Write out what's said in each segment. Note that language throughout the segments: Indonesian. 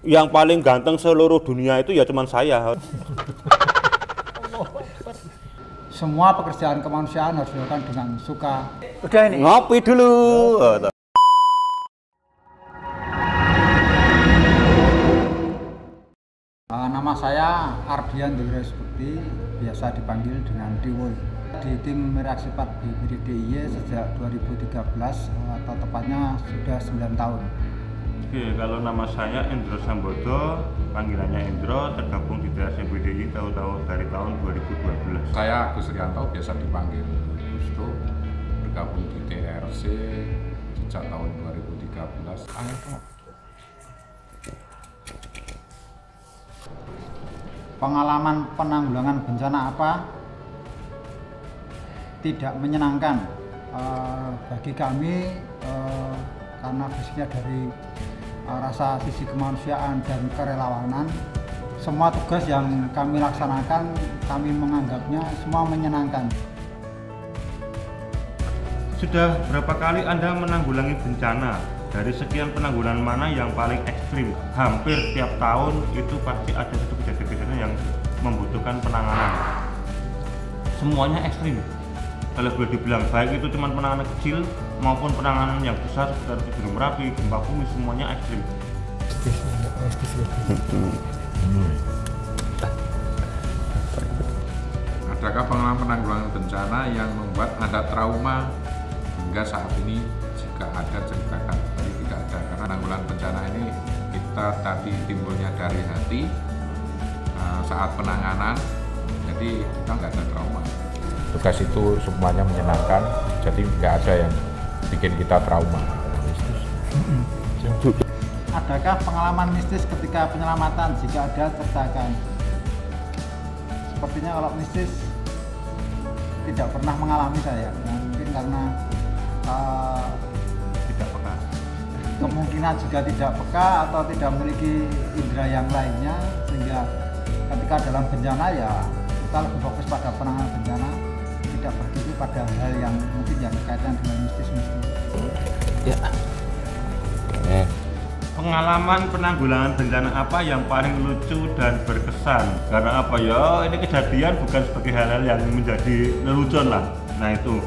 Yang paling ganteng seluruh dunia itu ya cuman saya. Semua pekerjaan kemanusiaan harus dilakukan dengan suka. Udah ini. Ngopi dulu. Nama saya Ardian Dulresbukti, biasa dipanggil dengan Diwul. Di tim Reaksi 4 BPD-DIY sejak 2013 atau tepatnya sudah 9 tahun. Oke, kalau nama saya Endro Sambodo, panggilannya Endro, tergabung di TRC BDI dari tahun 2012. Saya Agus Rianto, biasa dipanggil Gusto, bergabung di TRC sejak tahun 2013. Pengalaman penanggulangan bencana apa? Tidak menyenangkan bagi kami karena basicnya dari rasa sisi kemanusiaan dan kerelawanan. Semua tugas yang kami laksanakan, kami menganggapnya semua menyenangkan. Sudah berapa kali Anda menanggulangi bencana? Dari sekian penanggulangan mana yang paling ekstrim? Hampir tiap tahun itu pasti ada satu kejadian-kejadian yang membutuhkan penanganan. Semuanya ekstrim. Kalau boleh dibilang baik itu cuma penanganan kecil maupun penanganan yang besar seperti Gunung Merapi, gempa bumi, semuanya ekstrim. Adakah pengalaman penanggulangan bencana yang membuat Anda trauma hingga saat ini? Jika ada, ceritakan. Tapi tidak ada, karena penanggulangan bencana ini kita tadi timbulnya dari hati saat penanganan, jadi kita nggak ada trauma. Tugas itu semuanya menyenangkan, jadi nggak ada yang bikin kita trauma. Adakah pengalaman mistis ketika penyelamatan? Jika ada, ceritakan. Sepertinya kalau mistis tidak pernah mengalami saya. Mungkin karena Tidak peka. kemungkinan juga tidak peka atau tidak memiliki indera yang lainnya, sehingga ketika dalam bencana ya kita lebih fokus pada penanganan bencana, tidak berpikir pada hal yang mungkin yang berkaitan dengan mistis-mistis. Ya. Pengalaman penanggulangan bencana apa yang paling lucu dan berkesan? Karena apa ya? Ini kejadian bukan sebagai hal-hal yang menjadi lelucon lah. Nah itu,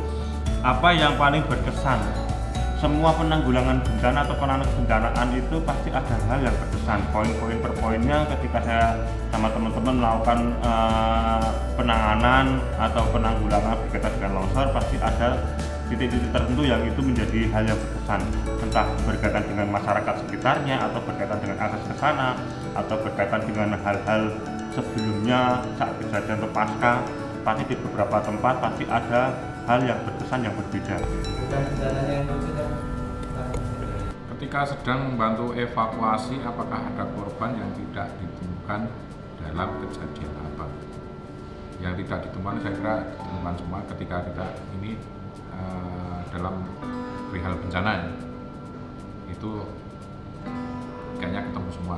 apa yang paling berkesan? Semua penanggulangan bencana atau penanganan bencanaan itu pasti ada hal yang berkesan. Poin-poin per poinnya ketika saya sama teman-teman melakukan penanganan atau penanggulangan berkaitan dengan longsor, pasti ada titik-titik tertentu yang itu menjadi hal yang berkesan, entah berkaitan dengan masyarakat sekitarnya atau berkaitan dengan akses ke sana atau berkaitan dengan hal-hal sebelumnya saat kejadian atau pasca. Pasti di beberapa tempat pasti ada hal yang berkesan yang berbeda. Ketika sedang membantu evakuasi, apakah ada korban yang tidak ditemukan dalam kejadian apa? Yang tidak ditemukan, saya kira ditemukan semua ketika kita ini dalam perihal bencana ya. Itu kayaknya ketemu semua.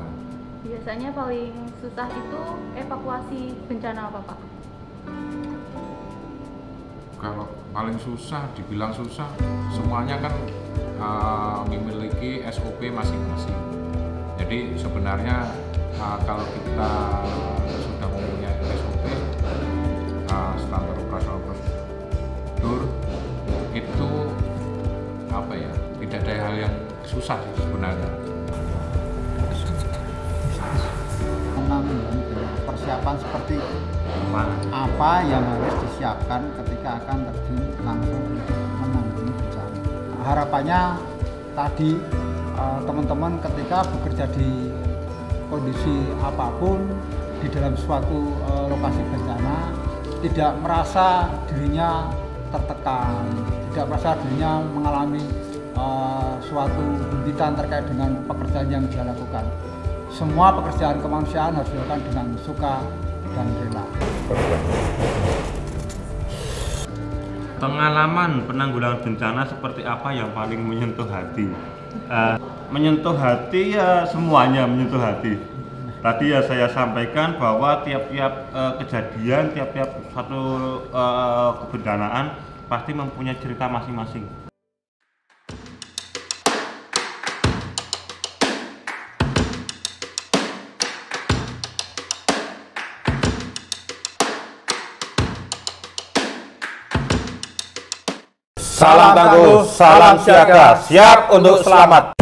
Biasanya paling susah itu evakuasi bencana apa, Pak? Kalau paling susah, dibilang susah, semuanya kan memiliki SOP masing-masing. Jadi sebenarnya kalau kita sudah mempunyai SOP, standar operasional prosedur, itu apa ya, tidak ada hal yang susah sebenarnya. Persiapan seperti apa yang harus disiapkan ketika akan terjun langsung menangani bencana. Harapannya tadi teman-teman ketika bekerja di kondisi apapun di dalam suatu lokasi bencana tidak merasa dirinya tertekan, tidak merasa dirinya mengalami suatu himpitan terkait dengan pekerjaan yang dia lakukan. Semua pekerjaan kemanusiaan harus dilakukan dengan suka dan rela. Pengalaman penanggulangan bencana seperti apa yang paling menyentuh hati? Menyentuh hati ya semuanya menyentuh hati. Tadi ya saya sampaikan bahwa tiap-tiap kejadian, tiap-tiap satu kebencanaan pasti mempunyai cerita masing-masing. Salam tangguh, salam siaga, siap untuk selamat.